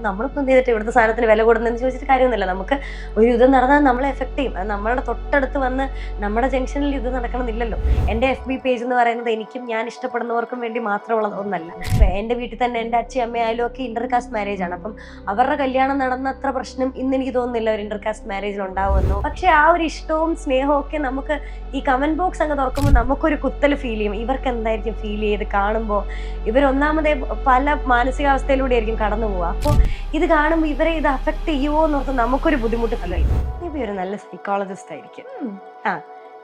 നമ്മളിപ്പോൾ എന്ത് ചെയ്തിട്ട് ഇവിടുത്തെ സാധനത്തിന് വില കൂടുന്നതെന്ന് ചോദിച്ചിട്ട് കാര്യമൊന്നുമില്ല. നമുക്ക് ഒരു യുദ്ധം നടന്നാൽ നമ്മളെ എഫക്ട് ചെയ്യും. അത് നമ്മളുടെ തൊട്ടടുത്ത് വന്ന് നമ്മുടെ ജംഗ്ഷനിൽ യുദ്ധം നടക്കണമെന്നില്ലല്ലോ. എൻ്റെ FB പേജ് എന്ന് പറയുന്നത് എനിക്കും ഞാൻ ഇഷ്ടപ്പെടുന്നവർക്കും വേണ്ടി മാത്രമുള്ള ഒന്നല്ല. എൻ്റെ വീട്ടിൽ തന്നെ എൻ്റെ അച്ഛയും അമ്മയായാലും ഒക്കെ ഇന്റർകാസ്റ്റ് മാരേജ് ആണ്. അപ്പം അവരുടെ കല്യാണം നടന്ന അത്ര പ്രശ്നം ഇന്ന് എനിക്ക് തോന്നുന്നില്ല ഒരു ഇന്റർകാസ്റ്റ് മാരേജിൽ ഉണ്ടാവുമെന്നു. പക്ഷെ ആ ഒരു ഇഷ്ടവും സ്നേഹവും ഒക്കെ നമുക്ക് ഈ കമന്റ് ബോക്സ് അങ്ങ് തുറക്കുമ്പോൾ നമുക്കൊരു കുത്തൽ ഫീൽ ചെയ്യും. ഇവർക്ക് എന്തായിരിക്കും ഫീൽ ചെയ്ത് കാണുമ്പോൾ? ഇവരൊന്നാമതേ പല മാനസികാവസ്ഥയിലൂടെ ആയിരിക്കും കടന്നു പോവുക. അപ്പോൾ ഇത് കാണുമ്പോൾ ഇവരെ ഇത് അഫക്ട് ചെയ്യുമോ എന്നോർത്ത് നമുക്കൊരു ബുദ്ധിമുട്ട് ഫീൽ ചെയ്യും. മേബി ഒരു നല്ല സൈക്കോളജിസ്റ്റ് ആയിരിക്കും.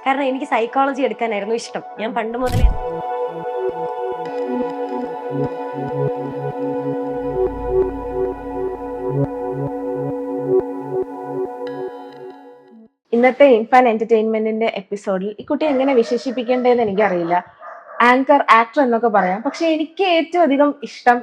കാരണം എനിക്ക് സൈക്കോളജി എടുക്കാനായിരുന്നു ഇഷ്ടം. ഞാൻ പണ്ട് മുതലേ ഇന്നത്തെ ഇൻഫാൻ എന്റർടൈൻമെന്റിന്റെ എപ്പിസോഡിൽ ഈ കുട്ടി എങ്ങനെ വിശേഷിപ്പിക്കേണ്ടതെന്ന് എനിക്കറിയില്ല. ആങ്കർ, ആക്ടർ എന്നൊക്കെ പറയാം. പക്ഷെ എനിക്ക് ഏറ്റവും അധികം ഇഷ്ടം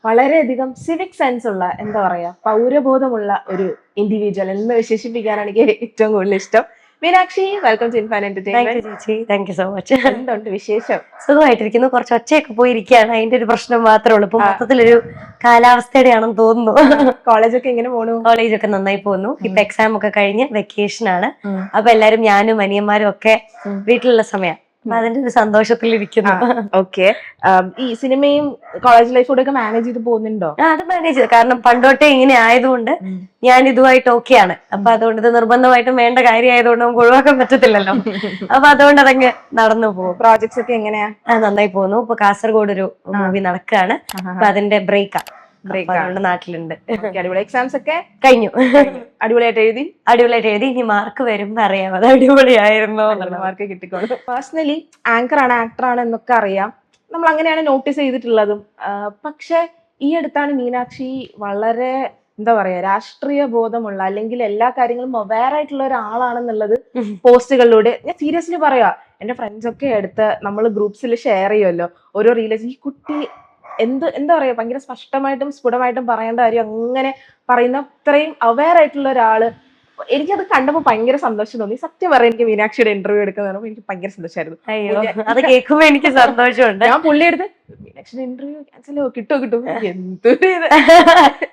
വളരെയധികം സിവിക് സെൻസ് ഉള്ള, എന്താ പറയാ, പൗരബോധമുള്ള ഒരു ഇൻഡിവിജ്വൽ എന്ന് വിശേഷിപ്പിക്കാനാണ് എനിക്ക് ഏറ്റവും കൂടുതൽ ഇഷ്ടം. Meenakshi, welcome to Infan entertainment. Thank you so much. എന്തുണ്ട് വിശേഷം? സുഖമായിട്ടിരിക്കുന്നു. കുറച്ച് ഒച്ചയൊക്കെ പോയിരിക്കുകയാണ്, അതിന്റെ ഒരു പ്രശ്നം മാത്രമേ ഉള്ളൂ. ഇപ്പൊ മൊത്തത്തിലൊരു കാലാവസ്ഥയുടെ ആണെന്ന് തോന്നുന്നു. കോളേജൊക്കെ എങ്ങനെ പോണു? കോളേജൊക്കെ നന്നായി പോകുന്നു. ഇപ്പൊ എക്സാം ഒക്കെ കഴിഞ്ഞ് വെക്കേഷൻ ആണ്. അപ്പൊ എല്ലാരും, ഞാനും അനിയന്മാരും ഒക്കെ വീട്ടിലുള്ള സമയം. അതിന്റെ ഒരു സന്തോഷത്തിലിരിക്കുന്നു. ഓക്കെ. ഈ സിനിമയും കോളേജ് ലൈഫോടെ ഒക്കെ മാനേജ് ചെയ്ത് പോകുന്നുണ്ടോ? അത് മാനേജ് ചെയ്ത്, കാരണം പണ്ടോട്ടേ ഇങ്ങനെ ആയതുകൊണ്ട് ഞാൻ ഇതുമായിട്ട് ഓക്കെയാണ്. അപ്പൊ അതുകൊണ്ട് ഇത് നിർബന്ധമായിട്ടും വേണ്ട കാര്യം ആയതുകൊണ്ട് നമുക്ക് ഒഴിവാക്കാൻ പറ്റത്തില്ലല്ലോ. അപ്പൊ അതുകൊണ്ട് അതങ്ങ് നടന്നു പോകും. പ്രോജക്ട്സ് ഒക്കെ എങ്ങനെയാ? നന്നായി പോകുന്നു. ഇപ്പൊ കാസർഗോഡ് ഒരു മൂവി നടക്കുകയാണ്. അപ്പൊ അതിന്റെ ബ്രേക്കാണ്. നാട്ടിലുണ്ട്. അടിപൊളി. എക്സാംസ് ഒക്കെ കഴിഞ്ഞു. അടിപൊളിയായിട്ട് എഴുതി? അടിപൊളിയായിട്ട് എഴുതി. ഇനി മാർക്ക് വരുമ്പോ അറിയാം അത് അടിപൊളിയായിരുന്നോ. മാർക്ക് കിട്ടിക്കോളും. പേഴ്സണലി ആങ്കറാണ്, ആക്ടറാണ് എന്നൊക്കെ അറിയാം. നമ്മൾ അങ്ങനെയാണ് നോട്ടീസ് ചെയ്തിട്ടുള്ളതും. പക്ഷെ ഈ അടുത്താണ് മീനാക്ഷി വളരെ, എന്താ പറയാ, രാഷ്ട്രീയ ബോധമുള്ള, അല്ലെങ്കിൽ എല്ലാ കാര്യങ്ങളും അവെയർ ആയിട്ടുള്ള ഒരാളാണെന്നുള്ളത് പോസ്റ്റുകളിലൂടെ, ഞാൻ സീരിയസ്ലി പറയാ, എന്റെ ഫ്രണ്ട്സ് ഒക്കെ എടുത്ത് നമ്മൾ ഗ്രൂപ്പ്സിൽ ഷെയർ ചെയ്യുമല്ലോ ഓരോ റീൽസ്. ഈ കുട്ടി എന്താ പറയാ, ഭയങ്കര സ്പഷ്ടമായിട്ടും സ്ഫുടമായിട്ടും പറയേണ്ട കാര്യം അങ്ങനെ പറയുന്ന അത്രയും അവെയർ ആയിട്ടുള്ള ഒരാള്. എനിക്കത് കണ്ടപ്പോൾ ഭയങ്കര സന്തോഷം തോന്നി. സത്യം പറയാം, എനിക്ക് മീനാക്ഷിയുടെ ഇന്റർവ്യൂ എടുക്കുന്ന എനിക്ക് ഭയങ്കര സന്തോഷമായിരുന്നു. അയ്യോ, അത് കേൾക്കുമ്പോ എനിക്ക് സന്തോഷമുണ്ട്. ഞാൻ പുള്ളിയെടുത്ത് മീനാക്ഷിയുടെ ഇന്റർവ്യൂ ക്യാൻസൽ കിട്ടും എന്തൊരു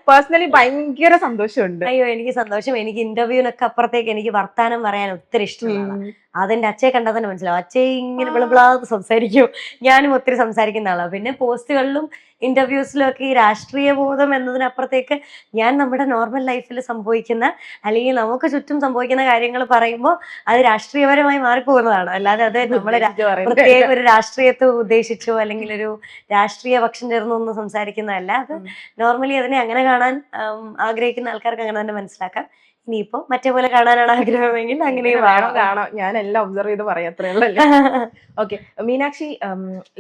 പേഴ്സണലി ഭയങ്കര സന്തോഷമുണ്ട്. അയ്യോ, എനിക്ക് സന്തോഷം. എനിക്ക് ഇന്റർവ്യൂവിനൊക്കെ അപ്പുറത്തേക്ക് എനിക്ക് വർത്താനം പറയാൻ ഒത്തിരി ഇഷ്ടമാണ്. അതെന്റെ അച്ഛയെ കണ്ടാൽ തന്നെ മനസ്സിലാവും. അച്ഛയെ ഇങ്ങനെ വിളവിളാതെ സംസാരിക്കും. ഞാനും ഒത്തിരി സംസാരിക്കുന്ന ആളാണ്. പിന്നെ പോസ്റ്റുകളിലും ഇന്റർവ്യൂസിലും ഒക്കെ ഈ രാഷ്ട്രീയ ബോധം എന്നതിനപ്പുറത്തേക്ക് ഞാൻ നമ്മുടെ നോർമൽ ലൈഫിൽ സംഭവിക്കുന്ന, അല്ലെങ്കിൽ നമുക്ക് ചുറ്റും സംഭവിക്കുന്ന കാര്യങ്ങൾ പറയുമ്പോൾ അത് രാഷ്ട്രീയപരമായി മാറിപ്പോകുന്നതാണ്. അല്ലാതെ അത് നമ്മളെ പ്രത്യേക ഒരു രാഷ്ട്രീയത്തെ ഉദ്ദേശിച്ചോ അല്ലെങ്കിൽ ഒരു രാഷ്ട്രീയ പക്ഷം ചേർന്നോ ഒന്നും സംസാരിക്കുന്നതല്ല. അത് നോർമലി അതിനെ അങ്ങനെ കാണാൻ ആഗ്രഹിക്കുന്ന ആൾക്കാർക്ക് അങ്ങനെ തന്നെ മനസ്സിലാക്കാം. ഇനിയിപ്പോ മറ്റേ പോലെ കാണാനാണ് ആഗ്രഹമെങ്കിൽ അങ്ങനെ കാണാം. ഞാൻ എല്ലാം ഒബ്സർവ് ചെയ്ത് പറയാം, അത്രയുള്ളൂ. ഓക്കെ. മീനാക്ഷി,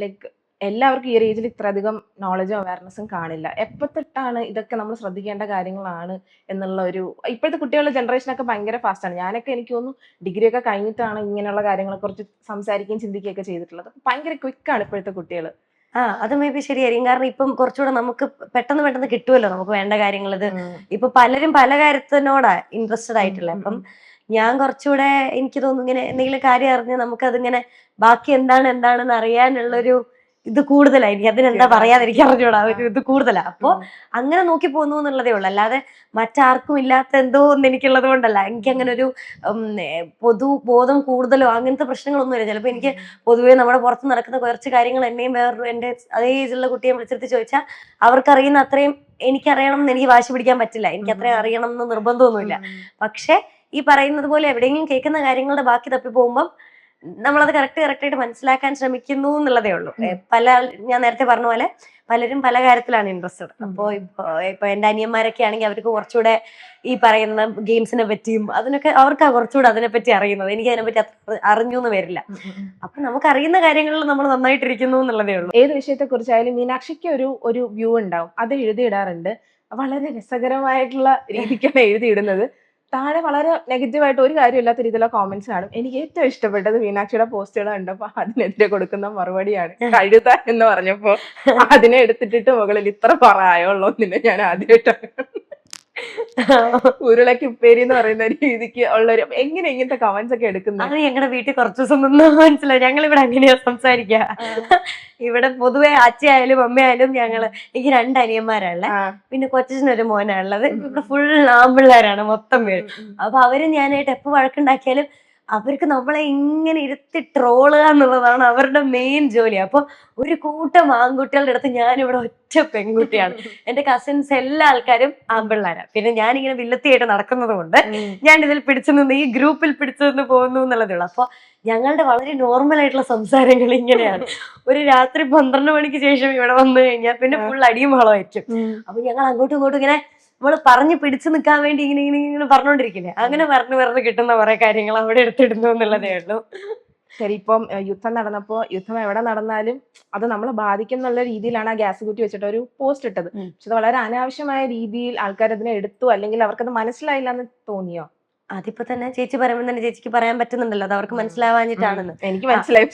ലൈക്ക് എല്ലാവർക്കും ഈ ഒരു ഏജിൽ ഇത്ര അധികം നോളജും അവയർനെസ്സും കാണില്ല. എപ്പോ തൊട്ടാണ് ഇതൊക്കെ നമ്മൾ ശ്രദ്ധിക്കേണ്ട കാര്യങ്ങളാണ് എന്നുള്ള ഒരു, ഇപ്പോഴത്തെ കുട്ടികളുടെ ജനറേഷനൊക്കെ ഭയങ്കര ഫാസ്റ്റാണ്. ഞാനൊക്കെ എനിക്ക് തോന്നുന്നു ഡിഗ്രി ഒക്കെ കഴിഞ്ഞിട്ടാണ് ഇങ്ങനെയുള്ള കാര്യങ്ങളെ കുറിച്ച് സംസാരിക്കുകയും ചിന്തിക്കുകയൊക്കെ ചെയ്തിട്ടുള്ളത്. ഭയങ്കര ക്വിക്കാണ് ഇപ്പോഴത്തെ കുട്ടികൾ. അത് മേ ബി ശരിയായിരിക്കും. കാരണം ഇപ്പം കുറച്ചുകൂടെ നമുക്ക് പെട്ടെന്ന് കിട്ടുമല്ലോ നമുക്ക് വേണ്ട കാര്യങ്ങൾ. ഇത് ഇപ്പൊ പലരും പല കാര്യത്തിനോടാ ഇൻട്രസ്റ്റഡ് ആയിട്ടുള്ളത്. അപ്പം ഞാൻ കുറച്ചുകൂടെ, എനിക്ക് തോന്നുന്നു, ഇങ്ങനെ എന്തെങ്കിലും കാര്യം അറിഞ്ഞ് നമുക്കതിങ്ങനെ ബാക്കി എന്താണെന്ന് അറിയാനുള്ളൊരു ഇത് കൂടുതലാ. എനിക്ക് അതിനെന്താ പറയാതിരിക്കാൻ അറിഞ്ഞൂടാ, ഒരു ഇത് കൂടുതലാ. അപ്പൊ അങ്ങനെ നോക്കി പോകുന്നു എന്നുള്ളതേ ഉള്ളു. അല്ലാതെ മറ്റാർക്കും ഇല്ലാത്ത എന്തോ ഒന്ന് എനിക്കുള്ളത് കൊണ്ടല്ല. എനിക്ക് അങ്ങനെ ഒരു പൊതുബോധം കൂടുതലോ അങ്ങനത്തെ പ്രശ്നങ്ങളൊന്നുമില്ല. ചിലപ്പോൾ എനിക്ക് പൊതുവേ നമ്മുടെ പുറത്ത് നടക്കുന്ന കുറച്ച് കാര്യങ്ങൾ എന്നെയും വേറൊരു എൻ്റെ അതേ ഏജുള്ള കുട്ടിയെ വിളിച്ചെടുത്ത് ചോദിച്ചാൽ അവർക്കറിയുന്ന അത്രയും എനിക്കറിയണം എന്ന് എനിക്ക് വാശി പിടിക്കാൻ പറ്റില്ല. എനിക്ക് അത്രയും അറിയണം എന്ന് നിർബന്ധമൊന്നുമില്ല. പക്ഷെ ഈ പറയുന്നത് പോലെ എവിടെയെങ്കിലും കേൾക്കുന്ന കാര്യങ്ങളുടെ ബാക്കി തപ്പി പോകുമ്പം നമ്മളത് കറക്റ്റായിട്ട് മനസ്സിലാക്കാൻ ശ്രമിക്കുന്നു എന്നുള്ളതേ ഉള്ളൂ. ഞാൻ നേരത്തെ പറഞ്ഞ പോലെ പലരും പല കാര്യത്തിലാണ് ഇൻട്രസ്റ്റഡ്. അപ്പോൾ ഇപ്പൊ എൻ്റെ അനിയന്മാരൊക്കെ ആണെങ്കിൽ അവർക്ക് കുറച്ചുകൂടെ ഈ പറയുന്ന ഗെയിംസിനെ പറ്റിയും അതിനൊക്കെ അവർക്കാ കുറച്ചുകൂടെ അതിനെപ്പറ്റി അറിയുന്നത്. എനിക്ക് അതിനെപ്പറ്റി അത്ര അറിഞ്ഞു എന്ന് വരില്ല. അപ്പൊ നമുക്ക് അറിയുന്ന കാര്യങ്ങളിൽ നമ്മൾ നന്നായിട്ടിരിക്കുന്നു എന്നുള്ളതേ ഉള്ളൂ. ഏത് വിഷയത്തെ കുറിച്ചായാലും മീനാക്ഷിക്ക് ഒരു വ്യൂ ഉണ്ടാവും. അത് എഴുതിയിടാറുണ്ട്. വളരെ രസകരമായിട്ടുള്ള രീതിക്കാണ് എഴുതിയിടുന്നത്. താഴെ വളരെ നെഗറ്റീവായിട്ട് ഒരു കാര്യമില്ലാത്ത രീതിയിലുള്ള കോമന്റ്സ് കാണും. എനിക്ക് ഏറ്റവും ഇഷ്ടപ്പെട്ടത് മീനാക്ഷിയുടെ പോസ്റ്റുകൾ കണ്ടപ്പോൾ അതിനെതിരെ കൊടുക്കുന്ന മറുപടിയാണ്. കഴുത എന്ന് പറഞ്ഞപ്പോ അതിനെ എടുത്തിട്ടിട്ട് മുകളിൽ ഇത്ര പ്രായമുള്ളതിനെ ഞാൻ ആദ്യമായിട്ടാണ്. ഉരുളക്ക് ഉപ്പേരി എന്ന് പറയുന്ന രീതിക്ക് ഉള്ളൊരു എങ്ങനെ ഇങ്ങനത്തെ കമന്റ്സ് ഒക്കെ എടുക്കുന്നത്? അത് ഞങ്ങളുടെ വീട്ടിൽ കുറച്ച് ദിവസം നിന്ന് മനസ്സിലായി. ഞങ്ങൾ ഇവിടെ അങ്ങനെയാ സംസാരിക്കുക. ഇവിടെ പൊതുവെ അച്ഛയായാലും അമ്മയായാലും എനിക്ക് 2 അനിയന്മാരാണുള്ളത്. പിന്നെ കൊച്ചച്ഛനൊരു മോനാണുള്ളത്. ഇവിടെ ഫുൾ ആമ്പിള്ളേരാണ് മൊത്തം പേര്. അപ്പൊ അവര് ഞാനായിട്ട് എപ്പോ വഴക്കുണ്ടാക്കിയാലും അവർക്ക് നമ്മളെ ഇങ്ങനെ ഇരുത്തി ട്രോളുക എന്നുള്ളതാണ് അവരുടെ മെയിൻ ജോലി. അപ്പൊ ഒരു കൂട്ടം ആൺകുട്ടികളുടെ അടുത്ത് ഞാനിവിടെ ഒറ്റ പെൺകുട്ടിയാണ്. എന്റെ കസിൻസ് എല്ലാ ആൾക്കാരും ആമ്പിള്ളേരാണ്. പിന്നെ ഞാനിങ്ങനെ വില്ലത്തിയായിട്ട് നടക്കുന്നത് കൊണ്ട് ഞാൻ ഇതിൽ പിടിച്ചു നിന്ന് ഈ ഗ്രൂപ്പിൽ പിടിച്ചു നിന്ന് പോകുന്നു എന്നുള്ളതേ ഉള്ളൂ. അപ്പൊ ഞങ്ങളുടെ വളരെ നോർമൽ ആയിട്ടുള്ള സംസാരങ്ങൾ ഇങ്ങനെയാണ്. ഒരു രാത്രി 12 മണിക്ക് ശേഷം ഇവിടെ വന്നു കഴിഞ്ഞാൽ പിന്നെ ഫുൾ അടിയും വളമായിരിക്കും. അപ്പൊ ഞങ്ങൾ അങ്ങോട്ടും ഇങ്ങോട്ടും ഇങ്ങനെ നമ്മള് പറഞ്ഞു പിടിച്ചു നിൽക്കാൻ വേണ്ടി ഇങ്ങനെ പറഞ്ഞോണ്ടിരിക്കില്ലേ, അങ്ങനെ പറഞ്ഞു കിട്ടുന്ന കുറെ കാര്യങ്ങൾ അവിടെ എടുത്തിടുന്നു എന്നുള്ളതേ ഉള്ളൂ. ശരി, ഇപ്പം യുദ്ധം നടന്നപ്പോ യുദ്ധം എവിടെ നടന്നാലും അത് നമ്മളെ ബാധിക്കുന്നുള്ള രീതിയിലാണ് ആ ഗ്യാസ് കുറ്റി വെച്ചിട്ട് ഒരു പോസ്റ്റ് ഇട്ടത്. പക്ഷെ അത് വളരെ അനാവശ്യമായ രീതിയിൽ ആൾക്കാർ അതിനെ എടുത്തു, അല്ലെങ്കിൽ അവർക്കത് മനസ്സിലായില്ല എന്ന് തോന്നിയോ? അതിപ്പോ തന്നെ ചേച്ചി പറയുമ്പോൾ തന്നെ ചേച്ചിക്ക് പറയാൻ പറ്റുന്നുണ്ടല്ലോ അത് അവർക്ക് മനസ്സിലാവാഞ്ഞിട്ടാണെന്ന്. എനിക്ക് മനസ്സിലായി.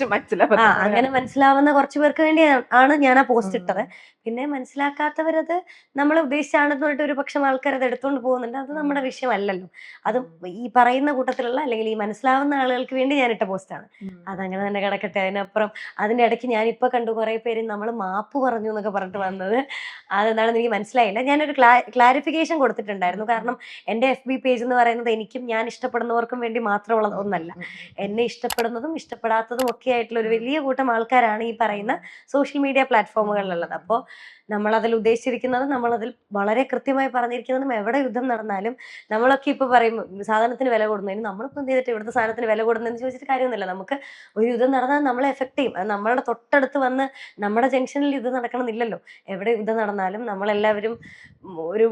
അങ്ങനെ മനസ്സിലാവുന്ന കുറച്ചു പേർക്ക് വേണ്ടി ആണ് ഞാൻ ആ പോസ്റ്റ് ഇട്ടത്. പിന്നെ മനസ്സിലാക്കാത്തവരത് നമ്മളെ ഉദ്ദേശിച്ചാണെന്ന് പറഞ്ഞിട്ട് ഒരു പക്ഷം ആൾക്കാർ അത് എടുത്തുകൊണ്ട് പോകുന്നുണ്ട്. അത് നമ്മുടെ വിഷയമല്ലല്ലോ. അത് ഈ പറയുന്ന കൂട്ടത്തിലുള്ള അല്ലെങ്കിൽ ഈ മനസ്സിലാവുന്ന ആളുകൾക്ക് വേണ്ടി ഞാൻ ഇട്ട പോസ്റ്റാണ്. അതങ്ങനെ തന്നെ കിടക്കട്ടെ. അതിനപ്പുറം അതിന്റെ ഇടയ്ക്ക് ഞാനിപ്പോ കണ്ടു കുറെ പേര് നമ്മൾ മാപ്പ് പറഞ്ഞു എന്നൊക്കെ പറഞ്ഞിട്ട് വന്നത്. അതെന്താണെന്ന് എനിക്ക് മനസ്സിലായില്ല. ഞാനൊരു ക്ലാരിഫിക്കേഷൻ കൊടുത്തിട്ടുണ്ടായിരുന്നു. കാരണം എന്റെ FB പേജ് എന്ന് പറയുന്നത് എനിക്കും ഞാൻ ഇഷ്ടപ്പെടുന്നവർക്കും വേണ്ടി മാത്രമുള്ള ഒന്നല്ല. എന്നെ ഇഷ്ടപ്പെടുന്നതും ഇഷ്ടപ്പെടാത്തതും ഒക്കെ ആയിട്ടുള്ള ഒരു വലിയ കൂട്ടം ആൾക്കാരാണ് ഈ പറയുന്ന സോഷ്യൽ മീഡിയ പ്ലാറ്റ്ഫോമുകളിലുള്ളത്. അപ്പോൾ നമ്മളതിൽ ഉദ്ദേശിച്ചിരിക്കുന്നത്, നമ്മളതിൽ വളരെ കൃത്യമായി പറഞ്ഞിരിക്കുന്നതും, എവിടെ യുദ്ധം നടന്നാലും നമ്മളൊക്കെ ഇപ്പൊ പറയും സാധനത്തിന് വില കൂടുന്നതിന് നമ്മളിപ്പോൾ എന്ത് ചെയ്തിട്ട് ഇവിടുത്തെ സാധനത്തിന് വില കൂടുന്നതെന്ന് ചോദിച്ചിട്ട് കാര്യമൊന്നുമില്ല. നമുക്ക് ഒരു യുദ്ധം നടന്നാൽ നമ്മളെ എഫക്ട് ചെയ്യും. അത് നമ്മളുടെ തൊട്ടടുത്ത് വന്ന് നമ്മുടെ ജംഗ്ഷനിൽ യുദ്ധം നടക്കണമെന്നില്ലല്ലോ. എവിടെ യുദ്ധം നടന്നാലും നമ്മളെല്ലാവരും ഒരു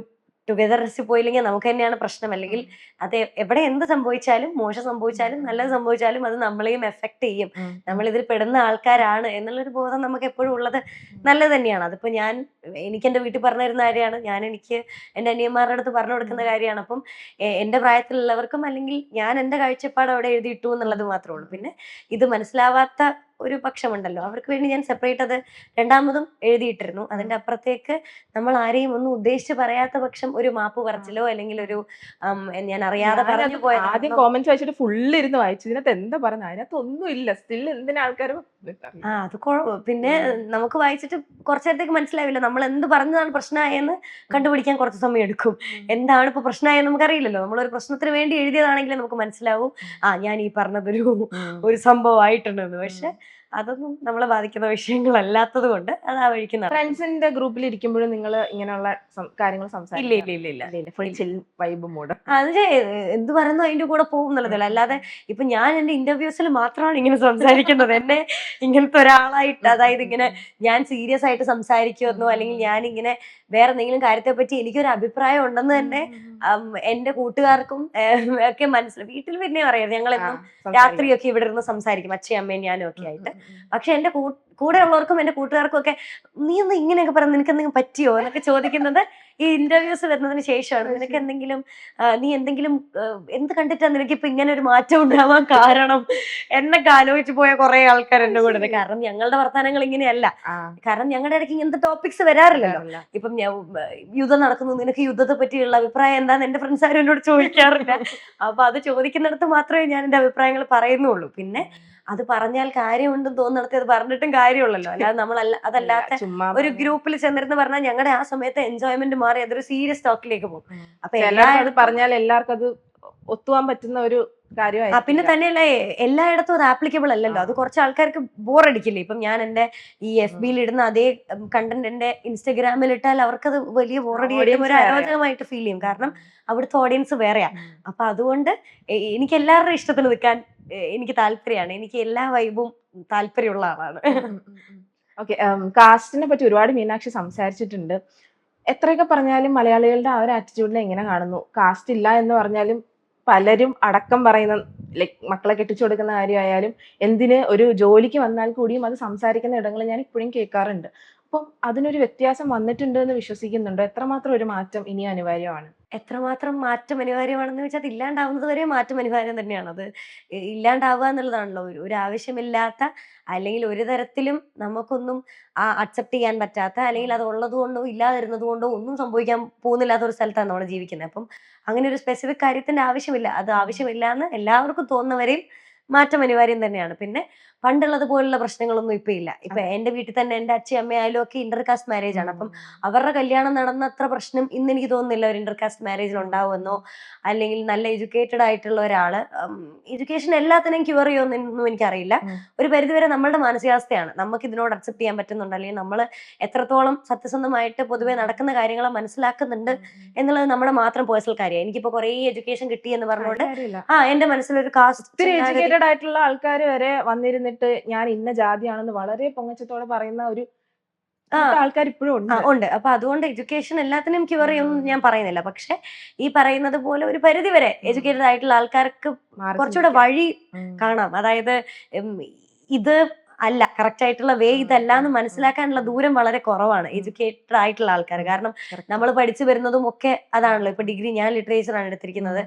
ടുഗദർസിൽ പോയില്ലെങ്കിൽ നമുക്ക് തന്നെയാണ് പ്രശ്നം. അല്ലെങ്കിൽ അത് എവിടെ എന്ത് സംഭവിച്ചാലും, മോശം സംഭവിച്ചാലും നല്ലത് സംഭവിച്ചാലും അത് നമ്മളെയും എഫക്ട് ചെയ്യും. നമ്മൾ ഇതിൽ പെടുന്ന ആൾക്കാരാണ് എന്നുള്ളൊരു ബോധം നമുക്ക് എപ്പോഴും ഉള്ളത് നല്ലത് തന്നെയാണ്. അതിപ്പോ എനിക്ക് എന്റെ വീട്ടിൽ പറഞ്ഞു തരുന്ന കാര്യമാണ്, എനിക്ക് എന്റെ അനിയന്മാരുടെ അടുത്ത് പറഞ്ഞു കൊടുക്കുന്ന കാര്യമാണ്. അപ്പം എന്റെ പ്രായത്തിലുള്ളവർക്കും അല്ലെങ്കിൽ ഞാൻ എന്റെ കാഴ്ചപ്പാട് അവിടെ എഴുതിയിട്ടു എന്നുള്ളത് മാത്രമേ ഉള്ളൂ. പിന്നെ ഇത് മനസ്സിലാവാത്ത ഒരു പക്ഷമുണ്ടല്ലോ, അവർക്ക് വേണ്ടി ഞാൻ സെപ്പറേറ്റ് അത് രണ്ടാമതും എഴുതിയിട്ടിരുന്നു. അതിന്റെ അപ്പുറത്തേക്ക് നമ്മൾ ആരെയും ഒന്നും ഉദ്ദേശിച്ച് പറയാത്ത പക്ഷം ഒരു മാപ്പ് പറച്ചിലോ അല്ലെങ്കിൽ ഒരു ഞാൻ അറിയാതെ പറഞ്ഞു പോയ ആദ്യം കോമന്റ്സ് വായിച്ചിട്ട് ഫുള്ള് ഇരുന്ന് വായിച്ചു. ഇതിനകത്ത് എന്താ പറയുന്നത്? അതിനകത്ത് ഒന്നും ഇല്ല. സ്റ്റിൽ എന്തിനാ ആൾക്കാർ അത് പിന്നെ നമുക്ക് വായിച്ചിട്ട് കുറച്ചു നേരത്തേക്ക് മനസ്സിലാവില്ല നമ്മൾ എന്ത് പറഞ്ഞതാണ് പ്രശ്നമായെന്ന് കണ്ടുപിടിക്കാൻ കുറച്ച് സമയം എടുക്കും. എന്താണ് ഇപ്പൊ പ്രശ്നമായെന്ന് നമുക്കറിയില്ലല്ലോ. നമ്മളൊരു പ്രശ്നത്തിന് വേണ്ടി എഴുതിയതാണെങ്കിലും നമുക്ക് മനസ്സിലാവും ഞാൻ ഈ പറഞ്ഞതൊരു സംഭവമായിട്ടുണ്ടെന്ന്. പക്ഷെ അതൊന്നും നമ്മളെ ബാധിക്കുന്ന വിഷയങ്ങളല്ലാത്തത് കൊണ്ട് അത് ആ വഴിക്ക് ഫ്രണ്ട്സിന്റെ ഗ്രൂപ്പിൽ ഇരിക്കുമ്പോഴും നിങ്ങൾ ഇങ്ങനെയുള്ള കാര്യങ്ങൾ വൈബ് മൂഡ് അത് എന്ത് പറയുന്നു അതിന്റെ കൂടെ പോകും എന്നുള്ളതല്ല. അല്ലാതെ ഇപ്പൊ ഞാൻ എന്റെ ഇന്റർവ്യൂസിൽ മാത്രമാണ് ഇങ്ങനെ സംസാരിക്കുന്നത്. എന്നെ ഇങ്ങനത്തെ ഒരാളായിട്ട്, അതായത് ഇങ്ങനെ ഞാൻ സീരിയസ് ആയിട്ട് സംസാരിക്കുമെന്നോ അല്ലെങ്കിൽ ഞാൻ ഇങ്ങനെ വേറെ എന്തെങ്കിലും കാര്യത്തെ പറ്റി എനിക്കൊരു അഭിപ്രായം ഉണ്ടെന്ന് തന്നെ എന്റെ കൂട്ടുകാർക്കും ഒക്കെ മനസ്സിലായി. വീട്ടിൽ പിന്നെ അറിയാം ഞങ്ങളെന്നും രാത്രിയൊക്കെ ഇവിടെ ഇരുന്ന് സംസാരിക്കും, അച്ഛയും അമ്മയും ഞാനും ഒക്കെ ആയിട്ട്. പക്ഷെ എന്റെ കൂടെ ഉള്ളവർക്കും എന്റെ കൂട്ടുകാർക്കും ഒക്കെ നീ ഒന്ന് ഇങ്ങനെയൊക്കെ പറഞ്ഞു, നിനക്ക് എന്തെങ്കിലും പറ്റിയോ എന്നൊക്കെ ചോദിക്കുന്നത് ഈ ഇന്റർവ്യൂസ് വരുന്നതിന് ശേഷമാണ്. നിനക്ക് എന്തെങ്കിലും നീ എന്തെങ്കിലും എന്ത് കണ്ടിട്ടാ നിനക്കിപ്പോ ഇങ്ങനെ ഒരു മാറ്റം ഉണ്ടാവാൻ കാരണം എന്നൊക്കെ ആലോചിച്ച് പോയ കുറെ ആൾക്കാർ എന്റെ കൂടെ. കാരണം ഞങ്ങളുടെ വർത്തമാനങ്ങൾ ഇങ്ങനെയല്ല. കാരണം ഞങ്ങളുടെ ഇടയ്ക്ക് ഇങ്ങനത്തെ ടോപ്പിക്സ് വരാറില്ലല്ലോ. ഇപ്പം യുദ്ധം നടക്കുന്നു, നിനക്ക് യുദ്ധത്തെ പറ്റിയുള്ള അഭിപ്രായം എന്താന്ന് എന്റെ ഫ്രണ്ട്സ് ആരും എന്നോട് ചോദിക്കാറില്ല. അപ്പൊ അത് ചോദിക്കുന്നിടത്ത് മാത്രമേ ഞാൻ എന്റെ അഭിപ്രായങ്ങൾ പറയുന്നുള്ളൂ. പിന്നെ അത് പറഞ്ഞാൽ കാര്യമുണ്ടെന്ന് തോന്നുന്നിടത്ത് അത് പറഞ്ഞിട്ടും കാര്യമുള്ളല്ലോ. അല്ലാതെ അതല്ലാത്ത ഒരു ഗ്രൂപ്പിൽ ചെന്നിരുന്ന് പറഞ്ഞാൽ ഞങ്ങളുടെ ആ സമയത്ത് എൻജോയ്മെന്റ് മാറി അതൊരു സീരിയസ് ടോക്കിലേക്ക് പോകും. അപ്പൊ പറഞ്ഞാൽ എല്ലാവർക്കും അത് ഒത്തുപോകാൻ പറ്റുന്ന ഒരു കാര്യമാണ്. പിന്നെ തന്നെയല്ല എല്ലായിടത്തും അത് ആപ്ലിക്കബിൾ അല്ലല്ലോ. അത് കുറച്ച് ആൾക്കാർക്ക് ബോറടിക്കില്ലേ. ഇപ്പം ഞാൻ എന്റെ ഈ FBയിൽ ഇടുന്ന അതേ കണ്ടന്റ് എന്റെ ഇൻസ്റ്റഗ്രാമിൽ ഇട്ടാൽ അവർക്കത് വലിയ ബോറടിയായിട്ടും ഒരു അരോചകമായിട്ട് ഫീൽ ചെയ്യും. കാരണം അവിടുത്തെ ഓഡിയൻസ് വേറെയാ. അപ്പൊ അതുകൊണ്ട് എനിക്ക് എല്ലാവരുടെ ഇഷ്ടത്തിന് നിൽക്കാൻ എനിക്ക് താല്പര്യമാണ്. എനിക്ക് എല്ലാ വൈബും താല്പര്യമുള്ള ആളാണ്. ഓക്കെ, കാസ്റ്റിനെ പറ്റി ഒരുപാട് മീനാക്ഷി സംസാരിച്ചിട്ടുണ്ട്. എത്രയൊക്കെ പറഞ്ഞാലും മലയാളികളുടെ ആ ഒരു ആറ്റിറ്റ്യൂഡിനെ എങ്ങനെ കാണുന്നു? കാസ്റ്റ് ഇല്ല എന്ന് പറഞ്ഞാലും പലരും അടക്കം പറയുന്ന ലൈക് മക്കളെ കെട്ടിച്ചു കൊടുക്കുന്ന കാര്യമായാലും എന്തിന് ഒരു ജോലിക്ക് വന്നാൽ കൂടിയും അത് സംസാരിക്കുന്ന ഇടങ്ങൾ ഞാൻ ഇപ്പോഴും കേൾക്കാറുണ്ട്. അപ്പം അതിനൊരു വ്യത്യാസം വന്നിട്ടുണ്ട് എന്ന് വിശ്വസിക്കുന്നുണ്ടോ? എത്രമാത്രം ഒരു മാറ്റം ഇനി അനിവാര്യമാണ്? എത്രമാത്രം മാറ്റം അനിവാര്യമാണെന്ന് വെച്ചാൽ അത് ഇല്ലാണ്ടാവുന്നത് വരെ മാറ്റം അനിവാര്യം തന്നെയാണ്. അത് ഇല്ലാണ്ടാവുക എന്നുള്ളതാണല്ലോ ഒരു ആവശ്യമില്ലാത്ത, അല്ലെങ്കിൽ ഒരു തരത്തിലും നമുക്കൊന്നും അക്സെപ്റ്റ് ചെയ്യാൻ പറ്റാത്ത, അല്ലെങ്കിൽ അത് ഉള്ളത് കൊണ്ടോ ഇല്ലാതിരുന്നത് കൊണ്ടോ ഒന്നും സംഭവിക്കാൻ പോകുന്നില്ലാത്ത ഒരു സ്ഥലത്താണ് നമ്മൾ ജീവിക്കുന്നത്. അപ്പം അങ്ങനെ ഒരു സ്പെസിഫിക് കാര്യത്തിന്റെ ആവശ്യമില്ല. അത് ആവശ്യമില്ല എന്ന് എല്ലാവർക്കും തോന്നുന്നവരെയും മാറ്റം അനിവാര്യം തന്നെയാണ്. പിന്നെ പണ്ടുള്ളത് പോലുള്ള പ്രശ്നങ്ങളൊന്നും ഇപ്പൊ ഇല്ല. ഇപ്പൊ എന്റെ വീട്ടിൽ തന്നെ എന്റെ അച്ഛയും അമ്മയായാലും ഒക്കെ ഇന്റർകാസ്റ്റ് മാരേജ് ആണ്. അപ്പം അവരുടെ കല്യാണം നടന്നത്ര പ്രശ്നം ഇന്ന് എനിക്ക് തോന്നുന്നില്ല ഒരു ഇന്റർകാസ്റ്റ് മാരേജിൽ ഉണ്ടാവുമെന്നോ, അല്ലെങ്കിൽ നല്ല എഡ്യൂക്കേറ്റഡ് ആയിട്ടുള്ള ഒരാള് എഡ്യൂക്കേഷൻ എല്ലാത്തിനും ക്യൂർ ചെയ്യുമെന്നൊന്നും എനിക്കറിയില്ല. ഒരു പരിധിവരെ നമ്മളുടെ മാനസികാവസ്ഥയാണ് നമുക്ക് ഇതിനോട് അക്സെപ്റ്റ് ചെയ്യാൻ പറ്റുന്നുണ്ട്, അല്ലെങ്കിൽ നമ്മൾ എത്രത്തോളം സത്യസന്ധമായിട്ട് പൊതുവെ നടക്കുന്ന കാര്യങ്ങളെ മനസ്സിലാക്കുന്നുണ്ട് എന്നുള്ളത് നമ്മുടെ മാത്രം പേഴ്സണൽ കാര്യമാണ്. എനിക്കിപ്പോ കുറെ എഡ്യൂക്കേഷൻ കിട്ടി എന്ന് പറഞ്ഞുകൊണ്ട് എന്റെ മനസ്സിലൊരു ഒത്തിരി എഡ്യൂക്കേറ്റഡ് ആയിട്ടുള്ള ആൾക്കാർ വരെ വന്നിരുന്നിട്ട് ഞാൻ ഇന്ന ജാതിയാണെന്ന് വളരെ പൊങ്ങച്ചത്തോടെ പറയുന്ന ഒരു ആൾക്കാർ ഇപ്പോഴും ഉണ്ട്. അപ്പൊ അതുകൊണ്ട് എഡ്യൂക്കേഷൻ എല്ലാത്തിനും ക്യൂർ ചെയ്യുമെന്ന് ഞാൻ പറയുന്നില്ല. പക്ഷെ ഈ പറയുന്നത് പോലെ ഒരു പരിധി വരെ എഡ്യൂക്കേറ്റഡ് ആയിട്ടുള്ള ആൾക്കാർക്ക് കുറച്ചുകൂടെ വഴി കാണാം. അതായത് ഇത് അല്ല കറക്റ്റ് ആയിട്ടുള്ള വേ, ഇതല്ല എന്ന് മനസ്സിലാക്കാനുള്ള ദൂരം വളരെ കുറവാണ് എഡ്യൂക്കേറ്റഡ് ആയിട്ടുള്ള ആൾക്കാർ. കാരണം നമ്മൾ പഠിച്ചു വരുന്നതും ഒക്കെ അതാണല്ലോ. ഇപ്പൊ ഡിഗ്രി ഞാൻ ലിറ്ററേച്ചർ ആണ് എടുത്തിരിക്കുന്നത്.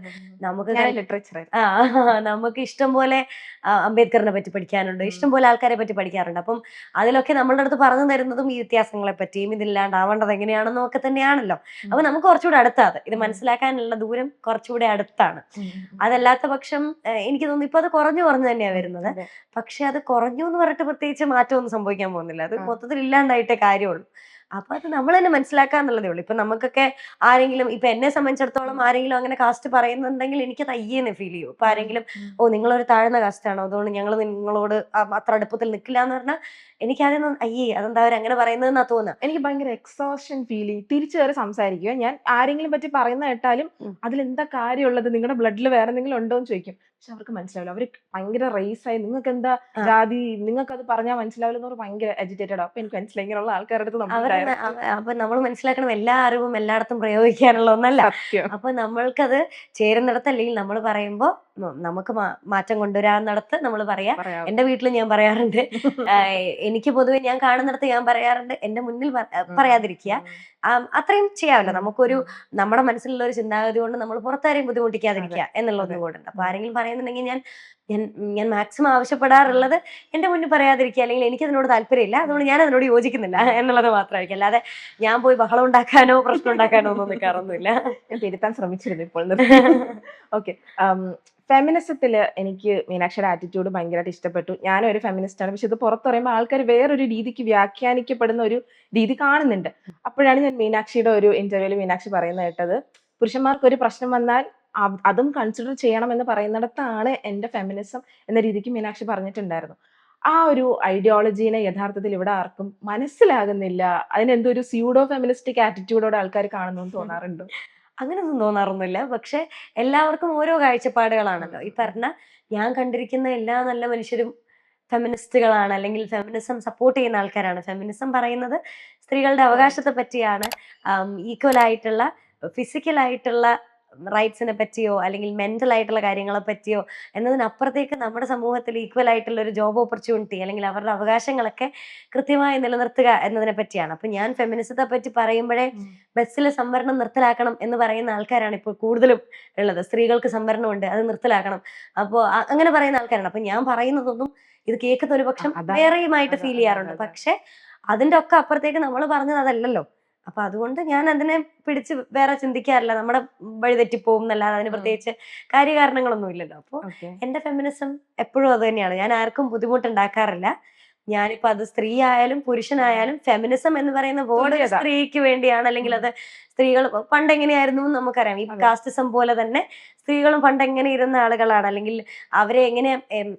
നമുക്ക് ഇഷ്ടം പോലെ അംബേദ്കറിനെ പറ്റി പഠിക്കാനുണ്ട്, ഇഷ്ടം പോലെ ആൾക്കാരെ പറ്റി പഠിക്കാറുണ്ട്. അപ്പം അതിലൊക്കെ നമ്മളുടെ അടുത്ത് പറഞ്ഞു തരുന്നതും ഈ വ്യത്യാസങ്ങളെ പറ്റിയും ഇതില്ലാണ്ടാവേണ്ടത് എങ്ങനെയാണെന്നും ഒക്കെ തന്നെയാണല്ലോ. അപ്പൊ നമുക്ക് കുറച്ചുകൂടെ അടുത്താണ് ഇത് മനസ്സിലാക്കാനുള്ള ദൂരം കുറച്ചുകൂടെ അടുത്താണ്. അതല്ലാത്ത പക്ഷം എനിക്ക് തോന്നുന്നു ഇപ്പൊ അത് കുറഞ്ഞു തന്നെയാ വരുന്നത്. പക്ഷെ അത് കുറഞ്ഞു എന്ന് പറഞ്ഞിട്ട് പ്രത്യേകിച്ച് മാറ്റമൊന്നും സംഭവിക്കാൻ പോകുന്നില്ല. അത് മൊത്തത്തിൽ ഇല്ലാണ്ടായിട്ടേ കാര്യമുള്ളൂ. അപ്പൊ അത് നമ്മൾ തന്നെ മനസ്സിലാക്കാന്നുള്ളതേ ഉള്ളൂ. ഇപ്പൊ നമുക്കൊക്കെ ആരെങ്കിലും, ഇപ്പൊ എന്നെ സംബന്ധിച്ചിടത്തോളം ആരെങ്കിലും അങ്ങനെ കാസ്റ്റ് പറയുന്നുണ്ടെങ്കിൽ എനിക്ക് തയ്യേന്ന് ഫീൽ ചെയ്യും. ഇപ്പൊ ആരെങ്കിലും നിങ്ങളൊരു താഴ്ന്ന കാസ്റ്റ് ആണോ അതുകൊണ്ട് ഞങ്ങൾ നിങ്ങളോട് അത്ര അടുപ്പത്തിൽ നിൽക്കില്ല എന്ന് പറഞ്ഞാൽ എനിക്കതൊന്നും അതെന്താ അവർ അങ്ങനെ പറയുന്നതെന്നാ തോന്നുക. എനിക്ക് ഭയങ്കര എക്സോഷൻ ഫീൽ ചെയ്യും. തിരിച്ചു കയറി സംസാരിക്കുക. ഞാൻ ആരെങ്കിലും പറ്റി പറയുന്ന കേട്ടാലും അതിലെന്താ കാര്യമുള്ളത്, നിങ്ങളുടെ ബ്ലഡിൽ വേറെ എന്തെങ്കിലും ഉണ്ടോ എന്ന് ചോദിക്കും. പക്ഷെ അവർക്ക് മനസ്സിലാവില്ല. അവര് ഭയങ്കര റേസായി നിങ്ങൾക്ക് എന്താ ജാതി, നിങ്ങൾക്ക് അത് പറഞ്ഞാൽ മനസ്സിലാവില്ല എന്ന് പറഞ്ഞാൽ ഭയങ്കര അജിറ്റേറ്റഡ്. അപ്പൊ എനിക്ക് മനസ്സിലായി ഇങ്ങനെയുള്ള ആൾക്കാരുടെ അടുത്ത് അപ്പൊ നമ്മൾ മനസ്സിലാക്കണം എല്ലാ അറിവും എല്ലായിടത്തും പ്രയോഗിക്കാനുള്ള ഒന്നല്ല. അപ്പൊ നമ്മൾക്കത് ചേരുന്നിടത്ത്, അല്ലെങ്കിൽ നമ്മൾ പറയുമ്പോ നമുക്ക് മാറ്റം കൊണ്ടുവരാന്നിടത്ത് നമ്മൾ പറയാ. എന്റെ വീട്ടിൽ ഞാൻ പറയാറുണ്ട്, എനിക്ക് പൊതുവെ ഞാൻ കാണുന്നിടത്ത് ഞാൻ പറയാറുണ്ട്, എന്റെ മുന്നിൽ പറയാതിരിക്കുക. അത്രയും ചെയ്യാമല്ലോ. നമുക്കൊരു നമ്മുടെ മനസ്സിലുള്ള ഒരു ചിന്താഗതി കൊണ്ട് നമ്മൾ പുറത്താരെയും ബുദ്ധിമുട്ടിക്കാതിരിക്കുക എന്നുള്ളതും കൂടെ ഉണ്ട്. അപ്പൊ ആരെങ്കിലും പറയുന്നുണ്ടെങ്കിൽ ഞാൻ മാക്സിമം ആവശ്യപ്പെടാറുള്ളത് എന്റെ മുന്നിൽ പറയാതിരിക്കുക, അല്ലെങ്കിൽ എനിക്ക് അതിനോട് താല്പര്യമില്ല, അതുകൊണ്ട് ഞാൻ അതിനോട് യോജിക്കുന്നില്ല എന്നുള്ളത് മാത്രമായിരിക്കും. അല്ലാതെ ഞാൻ പോയി ബഹളം ഉണ്ടാക്കാനോ പ്രശ്നം ഉണ്ടാക്കാനോ ഒന്നും നിൽക്കാറൊന്നുമില്ല. ഞാൻ തിരുത്താൻ ശ്രമിച്ചിരുന്നു ഇപ്പോൾ. ഓക്കെ, ഫെമിനിസത്തില് എനിക്ക് മീനാക്ഷിയുടെ ആറ്റിറ്റ്യൂഡ് ഭയങ്കരമായിട്ട് ഇഷ്ടപ്പെട്ടു. ഞാനും ഒരു ഫെമിനിസ്റ്റ് ആണ്. പക്ഷെ ഇത് പുറത്ത് പറയുമ്പോൾ ആൾക്കാർ വേറൊരു രീതിക്ക് വ്യാഖ്യാനിക്കപ്പെടുന്ന ഒരു രീതി കാണുന്നുണ്ട്. അപ്പോഴാണ് ഞാൻ മീനാക്ഷിയുടെ ഒരു ഇന്റർവ്യൂവിൽ മീനാക്ഷി പറയുന്നത് കേട്ടത്, പുരുഷന്മാർക്ക് ഒരു പ്രശ്നം വന്നാൽ അതും കൺസിഡർ ചെയ്യണമെന്ന് പറയുന്നിടത്താണ് എന്റെ ഫെമിനിസം എന്ന രീതിക്ക് മീനാക്ഷി പറഞ്ഞിട്ടുണ്ടായിരുന്നു. ആ ഒരു ഐഡിയോളജീനെ യഥാർത്ഥത്തിൽ ഇവിടെ ആർക്കും മനസ്സിലാകുന്നില്ല. അതിനെന്തോ ഒരു സ്യൂഡോ ഫെമിനിസ്റ്റിക് ആറ്റിറ്റ്യൂഡോടെ ആൾക്കാർ കാണുന്നു എന്ന് തോന്നാറുണ്ടോ? അങ്ങനെയൊന്നും തോന്നാറൊന്നുമില്ല. പക്ഷെ എല്ലാവർക്കും ഓരോ കാഴ്ചപ്പാടുകളാണല്ലോ. ഈ പറഞ്ഞ ഞാൻ കണ്ടിരിക്കുന്ന എല്ലാ നല്ല മനുഷ്യരും ഫെമിനിസ്റ്റുകളാണ്, അല്ലെങ്കിൽ ഫെമിനിസം സപ്പോർട്ട് ചെയ്യുന്ന ആൾക്കാരാണ്. ഫെമിനിസം പറയുന്നത് സ്ത്രീകളുടെ അവകാശത്തെ പറ്റിയാണ്. ഈക്വൽ ആയിട്ടുള്ള ഫിസിക്കലായിട്ടുള്ള റൈറ്റ്സിനെ പറ്റിയോ അല്ലെങ്കിൽ മെന്റൽ ആയിട്ടുള്ള കാര്യങ്ങളെ പറ്റിയോ എന്നതിനപ്പുറത്തേക്ക് നമ്മുടെ സമൂഹത്തിൽ ഈക്വൽ ആയിട്ടുള്ള ഒരു ജോബ് ഓപ്പർച്യൂണിറ്റി, അല്ലെങ്കിൽ അവരുടെ അവകാശങ്ങളൊക്കെ കൃത്യമായി നിലനിർത്തുക എന്നതിനെ പറ്റിയാണ്. അപ്പൊ ഞാൻ ഫെമിനിസത്തെ പറ്റി പറയുമ്പോഴേ ബസ്സിലെ സംവരണം നിർത്തലാക്കണം എന്ന് പറയുന്ന ആൾക്കാരാണ് ഇപ്പോൾ കൂടുതലും ഉള്ളത്. സ്ത്രീകൾക്ക് സംവരണമുണ്ട്, അത് നിർത്തലാക്കണം. അപ്പോൾ അങ്ങനെ പറയുന്ന ആൾക്കാരാണ്. അപ്പൊ ഞാൻ പറയുന്നതൊന്നും ഇത് കേൾക്കുന്ന ഒരു പക്ഷം വേറെയുമായിട്ട് ഫീൽ ചെയ്യാറുണ്ട്. പക്ഷെ അതിന്റെ ഒക്കെ അപ്പുറത്തേക്ക് നമ്മൾ പറഞ്ഞത് അതല്ലല്ലോ. അപ്പൊ അതുകൊണ്ട് ഞാൻ അതിനെ പിടിച്ച് വേറെ ചിന്തിക്കാറില്ല. നമ്മുടെ വഴി തെറ്റിപ്പോവും എന്നല്ലാതെ അതിന് പ്രത്യേകിച്ച് കാര്യകാരണങ്ങളൊന്നും ഇല്ലല്ലോ. അപ്പൊ എന്റെ ഫെമിനിസം എപ്പോഴും അത് തന്നെയാണ്. ഞാൻ ആർക്കും ബുദ്ധിമുട്ടുണ്ടാക്കാറില്ല. ഞാനിപ്പോ അത് സ്ത്രീ ആയാലും പുരുഷനായാലും ഫെമിനിസം എന്ന് പറയുന്ന വേർഡ് സ്ത്രീക്ക് വേണ്ടിയാണ്, അല്ലെങ്കിൽ അത് സ്ത്രീകൾ പണ്ട് എങ്ങനെയായിരുന്നു നമുക്കറിയാം. ഈ കാസ്റ്റിസം പോലെ തന്നെ സ്ത്രീകളും പണ്ട് എങ്ങനെ ഇരുന്ന ആളുകളാണ്, അല്ലെങ്കിൽ അവരെ എങ്ങനെ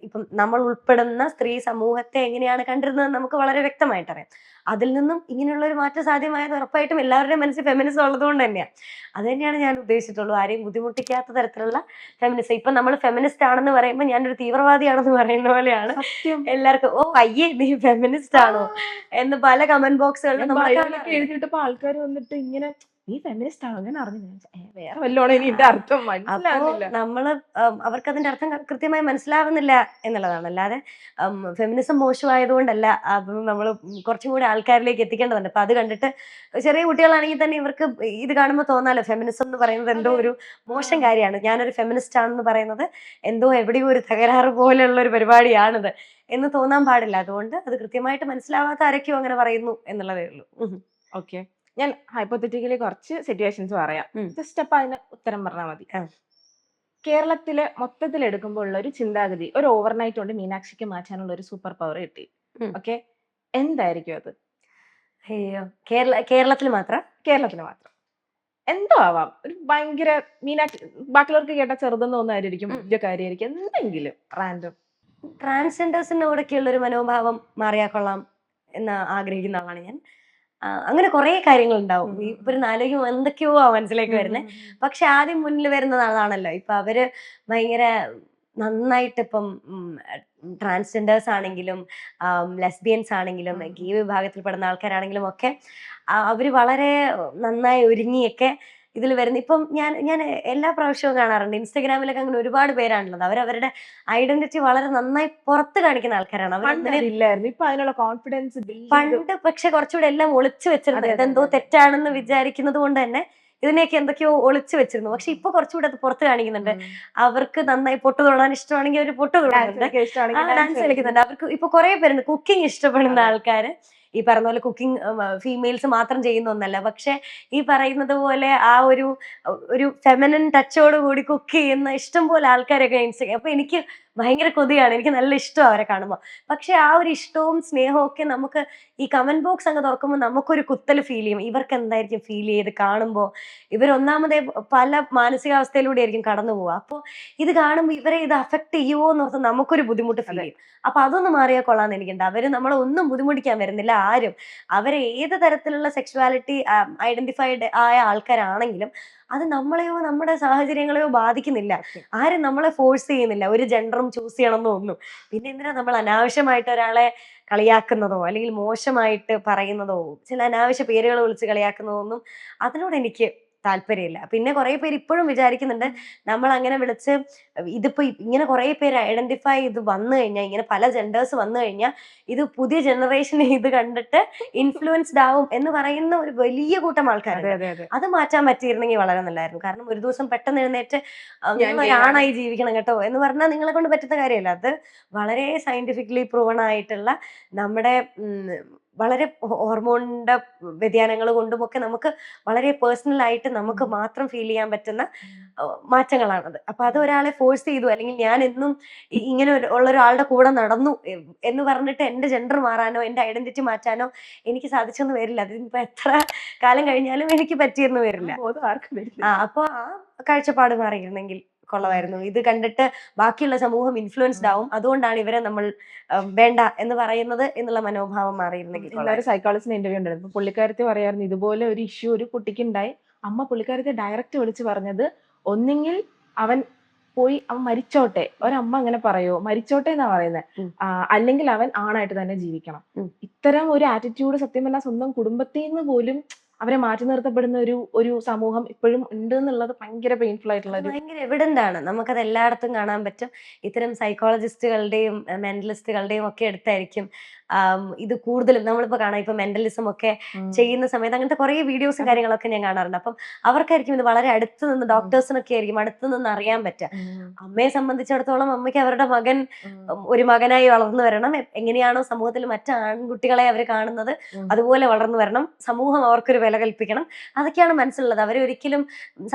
ഇപ്പം നമ്മൾ ഉൾപ്പെടുന്ന സ്ത്രീ സമൂഹത്തെ എങ്ങനെയാണ് കണ്ടിരുന്നത് നമുക്ക് വളരെ വ്യക്തമായിട്ടറിയാം. അതിൽ നിന്നും ഇങ്ങനെയുള്ള ഒരു മാറ്റം സാധ്യമായത് ഉറപ്പായിട്ടും എല്ലാവരുടെയും മനസ്സിൽ ഫെമിനിസം ഉള്ളത് കൊണ്ട് തന്നെയാണ്. അത് തന്നെയാണ് ഞാൻ ഉദ്ദേശിച്ചിട്ടുള്ളൂ. ആരെയും ബുദ്ധിമുട്ടിക്കാത്ത തരത്തിലുള്ള ഫെമിനിസം. ഇപ്പൊ നമ്മൾ ഫെമിനിസ്റ്റ് ആണെന്ന് പറയുമ്പോൾ ഞാനൊരു തീവ്രവാദിയാണെന്ന് പറയുന്ന പോലെയാണ് എല്ലാവർക്കും. അയ്യേ നീ ഫെമിനിസ്റ്റ് ആണോ എന്ന് പല കമന്റ് ബോക്സുകളിലും എഴുതിയിട്ടപ്പോ ആൾക്കാർ വന്നിട്ട് ഇങ്ങനെ നീ ഫെമിനിസ്റ്റ് ആണോ ഞാൻ അറിഞ്ഞു. വേറെ വല്ലോണം ഇനി ഇതിന്റെ അർത്ഥം അപ്പോ മനസ്സിലാകുന്നില്ല. നമ്മള് അവർക്ക് അതിന്റെ അർത്ഥം കൃത്യമായി മനസ്സിലാവുന്നില്ല എന്നുള്ളതാണ്. അല്ലാതെ ഫെമിനിസം മോശമായതുകൊണ്ടല്ല, അത് നമ്മൾ കുറച്ചും കൂടി ആൾക്കാരിലേക്ക് എത്തിക്കേണ്ടതുണ്ട്. അപ്പൊ അത് കണ്ടിട്ട് ചെറിയ കുട്ടികളാണെങ്കിൽ തന്നെ ഇവർക്ക് ഇത് കാണുമ്പോൾ തോന്നാലോ ഫെമിനിസം എന്ന് പറയുന്നത് എന്തോ ഒരു മോശം കാര്യമാണ്, ഞാനൊരു ഫെമിനിസ്റ്റ് ആണെന്ന് പറയുന്നത് എന്തോ എവിടെയോ ഒരു തകരാറ് പോലെയുള്ള ഒരു പരിപാടിയാണിത് എന്ന് തോന്നാൻ പാടില്ല. അതുകൊണ്ട് അത് കൃത്യമായിട്ട് മനസ്സിലാവാത്ത ആരൊക്കെയോ അങ്ങനെ പറയുന്നു എന്നുള്ളതേ ഉള്ളൂ. ഓക്കെ, ഞാൻ ഹൈപ്പോത്തറ്റിക്കലി കുറച്ച് സിറ്റുവേഷൻസ് പറയാം. ജസ്റ്റ് അപ്പൊ അതിന് ഉത്തരം പറഞ്ഞാൽ മതി. കേരളത്തിലെ മൊത്തത്തിൽ എടുക്കുമ്പോൾ ഉള്ള ഒരു ചിന്താഗതി, ഒരു ഓവർനൈറ്റ് കൊണ്ട് മീനാക്ഷിക്ക് മാറ്റാനുള്ള ഒരു സൂപ്പർ പവർ കിട്ടി. ഓക്കെ, എന്തായിരിക്കും അത്? അയ്യോ, കേരളത്തിൽ മാത്രം? കേരളത്തിന് മാത്രം എന്തോ ആവാം. ഒരു ഭയങ്കര മീനാക്ഷി ബാക്കിയുള്ളവർക്ക് കേട്ട ചെറുതെന്ന് തോന്നായിരിക്കും, വലിയ കാര്യമായിരിക്കും, എന്തെങ്കിലും റാൻഡം. ട്രാൻസ്ജെൻഡേഴ്സിനോടൊക്കെയുള്ള ഒരു മനോഭാവം മാറിയാ കൊള്ളാം എന്ന് ആഗ്രഹിക്കുന്ന ആളാണ് ഞാൻ. അങ്ങനെ കുറെ കാര്യങ്ങൾ ഉണ്ടാവും. ഇപ്പൊ ഒരു നാലോഗ്യം എന്തൊക്കെയോ മനസ്സിലേക്ക് വരുന്നത്. പക്ഷെ ആദ്യം മുന്നിൽ വരുന്നത് അതാണല്ലോ. ഇപ്പൊ അവര് ഭയങ്കര നന്നായിട്ട് ഇപ്പം ട്രാൻസ്ജെൻഡേഴ്സ് ആണെങ്കിലും ലെസ്ബിയൻസ് ആണെങ്കിലും ഗേ വിഭാഗത്തിൽപ്പെടുന്ന ആൾക്കാരാണെങ്കിലും ഒക്കെ അവര് വളരെ നന്നായി ഒരുങ്ങിയൊക്കെ ഇതിൽ വരുന്ന. ഇപ്പം ഞാൻ എല്ലാ പ്രാവശ്യവും കാണാറുണ്ട്, ഇൻസ്റ്റഗ്രാമിലൊക്കെ അങ്ങനെ ഒരുപാട് പേരാണുള്ളത്. അവരവരുടെ ഐഡന്റിറ്റി വളരെ നന്നായി പുറത്ത് കാണിക്കുന്ന ആൾക്കാരാണ്. ഇല്ലായിരുന്നു, ഇപ്പൊ അതിനുള്ള കോൺഫിഡൻസ് പണ്ട് പക്ഷെ കുറച്ചുകൂടെ എല്ലാം ഒളിച്ചു വെച്ചിരുന്നത്, ഇതെന്തോ തെറ്റാണെന്ന് വിചാരിക്കുന്നത് കൊണ്ട് തന്നെ ഇതിനെയൊക്കെ എന്തൊക്കെയോ ഒളിച്ചു വെച്ചിരുന്നു. പക്ഷെ ഇപ്പൊ കുറച്ചുകൂടെ അത് പുറത്ത് കാണിക്കുന്നുണ്ട്. അവർക്ക് നന്നായി പൊട്ട് തൊടാൻ ഇഷ്ടമാണെങ്കിൽ അവർ പൊട്ട് തൊടുന്നുണ്ട്, ഡാൻസ് കളിക്കുന്നുണ്ട്. അവർക്ക് ഇപ്പൊ കുറെ പേരുണ്ട് കുക്കിംഗ് ഇഷ്ടപ്പെടുന്ന ആൾക്കാര്. ഈ പറഞ്ഞ പോലെ കുക്കിംഗ് ഫീമെയിൽസ് മാത്രം ചെയ്യുന്ന ഒന്നല്ല, പക്ഷെ ഈ പറയുന്നത് പോലെ ആ ഒരു ഫെമിനിൻ ടച്ചോട് കൂടി കുക്ക് ചെയ്യുന്ന ഇഷ്ടം പോലെ ആൾക്കാരൊക്കെ ഇൻസ്റ്റഗ്രാം. അപ്പൊ എനിക്ക് ഭയങ്കര കൊതിയാണ്, എനിക്ക് നല്ല ഇഷ്ടം അവരെ കാണുമ്പോൾ. പക്ഷെ ആ ഒരു ഇഷ്ടവും സ്നേഹവും ഒക്കെ നമുക്ക് ഈ കമന്റ് ബോക്സ് അങ്ങ് തുറക്കുമ്പോൾ നമുക്കൊരു കുത്തൽ ഫീൽ ചെയ്യും. ഇവർക്ക് എന്തായിരിക്കും ഫീൽ ചെയ്ത് കാണുമ്പോൾ? ഇവരൊന്നാമതേ പല മാനസികാവസ്ഥയിലൂടെ ആയിരിക്കും കടന്നു പോവുക. അപ്പോൾ ഇത് കാണുമ്പോൾ ഇവരെ ഇത് അഫക്ട് ചെയ്യുമോ എന്നോർത്ത് നമുക്കൊരു ബുദ്ധിമുട്ട് ഫീൽ ചെയ്യും. അപ്പൊ അതൊന്ന് മാറിയാൽ കൊള്ളാന്ന് എനിക്കുണ്ട്. അവര് നമ്മളെ ഒന്നും ബുദ്ധിമുട്ടിക്കാൻ വരുന്നില്ല ആരും. അവരെ ഏത് തരത്തിലുള്ള സെക്ഷുവാലിറ്റി ഐഡന്റിഫൈഡ് ആയ ആൾക്കാരാണെങ്കിലും അത് നമ്മളെയോ നമ്മുടെ സാഹചര്യങ്ങളെയോ ബാധിക്കുന്നില്ല. ആരും നമ്മളെ ഫോഴ്സ് ചെയ്യുന്നില്ല ഒരു ജെൻഡറും ചൂസ് ചെയ്യണമെന്നോ ഒന്നും. പിന്നെ എന്തിനാ നമ്മൾ അനാവശ്യമായിട്ട് ഒരാളെ കളിയാക്കുന്നതോ അല്ലെങ്കിൽ മോശമായിട്ട് പറയുന്നതോ ചില അനാവശ്യ പേരുകൾ വിളിച്ച് കളിയാക്കുന്നതോ ഒന്നും അതിനോട് എനിക്ക് താല്പര്യമില്ല. പിന്നെ കുറെ പേര് ഇപ്പോഴും വിചാരിക്കുന്നുണ്ട് നമ്മൾ അങ്ങനെ വിളിച്ച് ഇതിപ്പോ ഇങ്ങനെ കുറെ പേര് ഐഡന്റിഫൈ ഇത് വന്നു കഴിഞ്ഞാൽ, ഇങ്ങനെ പല ജെൻഡേഴ്സ് വന്നു കഴിഞ്ഞാൽ ഇത് പുതിയ ജനറേഷൻ ഇത് കണ്ടിട്ട് ഇൻഫ്ലുവൻസ്ഡ് ആവും എന്ന് പറയുന്ന ഒരു വലിയ കൂട്ടം ആൾക്കാരുണ്ട്. അത് മാറ്റാൻ പറ്റിയിരുന്നെങ്കിൽ വളരെ നല്ലതായിരുന്നു. കാരണം ഒരു ദിവസം പെട്ടെന്ന് എഴുന്നേറ്റ് ഒരാണായി ജീവിക്കണം കേട്ടോ എന്ന് പറഞ്ഞാൽ നിങ്ങളെ കൊണ്ട് പറ്റുന്ന കാര്യമല്ല. അത് വളരെ സയന്റിഫിക്കലി പ്രൂവൺ ആയിട്ടുള്ള നമ്മുടെ വളരെ ഹോർമോണിന്റെ വ്യതിയാനങ്ങൾ കൊണ്ടുമൊക്കെ നമുക്ക് വളരെ പേഴ്സണൽ ആയിട്ട് നമുക്ക് മാത്രം ഫീൽ ചെയ്യാൻ പറ്റുന്ന മാറ്റങ്ങളാണത്. അപ്പൊ അത് ഒരാളെ ഫോഴ്സ് ചെയ്തു അല്ലെങ്കിൽ ഞാൻ എന്നും ഇങ്ങനെ ഉള്ള ഒരാളുടെ കൂടെ നടന്നു എന്ന് പറഞ്ഞിട്ട് എന്റെ ജെൻഡർ മാറാനോ എന്റെ ഐഡന്റിറ്റി മാറ്റാനോ എനിക്ക് സാധിച്ചെന്ന് വരില്ല. അതിപ്പോ എത്ര കാലം കഴിഞ്ഞാലും എനിക്ക് പറ്റിയെന്ന് വരില്ല. അപ്പൊ ആ കാഴ്ചപ്പാട് മാറിയിരുന്നെങ്കിൽ കൊള്ളമായിരുന്നു. ഇത് കണ്ടിട്ട് ബാക്കിയുള്ള സമൂഹം ഇൻഫ്ലുവൻസ്ഡ് ആവും, അതുകൊണ്ടാണ് ഇവരെ നമ്മൾ വേണ്ട എന്ന് പറയുന്നത് എന്നുള്ള മനോഭാവം മാറിയിരുന്നെങ്കിൽ. എല്ലാവരും സൈക്കോളജിസ്റ്റിന് ഇന്റർവ്യൂ ഉണ്ടായിരുന്നു. പുള്ളിക്കാരത്തി പറയായിരുന്നു ഇതുപോലെ ഒരു ഇഷ്യൂ ഒരു കുട്ടിക്ക് ഉണ്ടായി. അമ്മ പുള്ളിക്കാരത്തെ ഡയറക്റ്റ് വിളിച്ച് പറഞ്ഞത് ഒന്നെങ്കിൽ അവൻ മരിച്ചോട്ടെ, ഒരമ്മ അങ്ങനെ പറയോ, മരിച്ചോട്ടെ എന്നാ പറയുന്നത്, അല്ലെങ്കിൽ അവൻ ആണായിട്ട് തന്നെ ജീവിക്കണം. ഇത്തരം ഒരു ആറ്റിറ്റ്യൂഡ് സത്യം പറഞ്ഞാൽ സ്വന്തം കുടുംബത്തിൽ നിന്ന് പോലും അവരെ മാറ്റി നിർത്തപ്പെടുന്ന ഒരു സമൂഹം ഇപ്പോഴും ഉണ്ട് എന്നുള്ളത് ഭയങ്കര പെയിൻഫുൾ ആയിട്ടുള്ള ഭയങ്കര എവിഡന്റ് ആണ്. നമുക്കത് എല്ലായിടത്തും കാണാൻ പറ്റും. ഇത്തരം സൈക്കോളജിസ്റ്റുകളുടെയും മെന്റലിസ്റ്റുകളുടെയും ഒക്കെ അടുത്തായിരിക്കും ഇത് കൂടുതലും നമ്മളിപ്പോ കാണാം. ഇപ്പൊ മെന്റലിസം ഒക്കെ ചെയ്യുന്ന സമയത്ത് അങ്ങനത്തെ കുറെ വീഡിയോസും കാര്യങ്ങളൊക്കെ ഞാൻ കാണാറുണ്ട്. അപ്പം അവർക്കായിരിക്കും ഇത് വളരെ അടുത്ത് നിന്ന്, ഡോക്ടേഴ്സിനൊക്കെ ആയിരിക്കും അടുത്ത് നിന്ന് അറിയാൻ പറ്റുക. അമ്മയെ സംബന്ധിച്ചിടത്തോളം അമ്മയ്ക്ക് അവരുടെ മകൻ ഒരു മകനായി വളർന്നു വരണം, എങ്ങനെയാണോ സമൂഹത്തിൽ മറ്റു ആൺകുട്ടികളെ അവർ കാണുന്നത് അതുപോലെ വളർന്നു വരണം, സമൂഹം അവർക്കൊരു വില കൽപ്പിക്കണം, അതൊക്കെയാണ് മനസ്സിലുള്ളത്. അവരൊരിക്കലും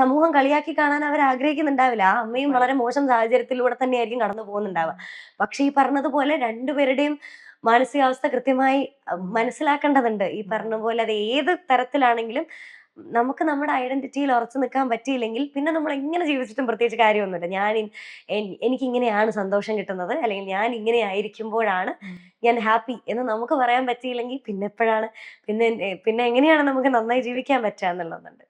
സമൂഹം കളിയാക്കി കാണാൻ അവർ ആഗ്രഹിക്കുന്നുണ്ടാവില്ല. ആ അമ്മയും വളരെ മോശം സാഹചര്യത്തിലൂടെ തന്നെയായിരിക്കും കടന്നു പോകുന്നുണ്ടാവുക. പക്ഷെ ഈ പറഞ്ഞതുപോലെ രണ്ടുപേരുടെയും മാനസികാവസ്ഥ കൃത്യമായി മനസ്സിലാക്കേണ്ടതുണ്ട്. ഈ പറഞ്ഞ പോലെ അത് ഏത് തരത്തിലാണെങ്കിലും നമുക്ക് നമ്മുടെ ഐഡന്റിറ്റിയിൽ ഉറച്ചു നിൽക്കാൻ പറ്റിയില്ലെങ്കിൽ പിന്നെ നമ്മൾ എങ്ങനെ ജീവിച്ചിട്ടും പ്രത്യേകിച്ച് കാര്യമൊന്നുമില്ല. എനിക്ക് ഇങ്ങനെയാണ് സന്തോഷം കിട്ടുന്നത്, അല്ലെങ്കിൽ ഞാൻ ഇങ്ങനെ ആയിരിക്കുമ്പോഴാണ് ഞാൻ ഹാപ്പി എന്ന് നമുക്ക് പറയാൻ പറ്റിയില്ലെങ്കിൽ പിന്നെ എപ്പോഴാണ് പിന്നെ എങ്ങനെയാണ് നമുക്ക് നന്നായി ജീവിക്കാൻ പറ്റുക എന്നുള്ളതുണ്ട്.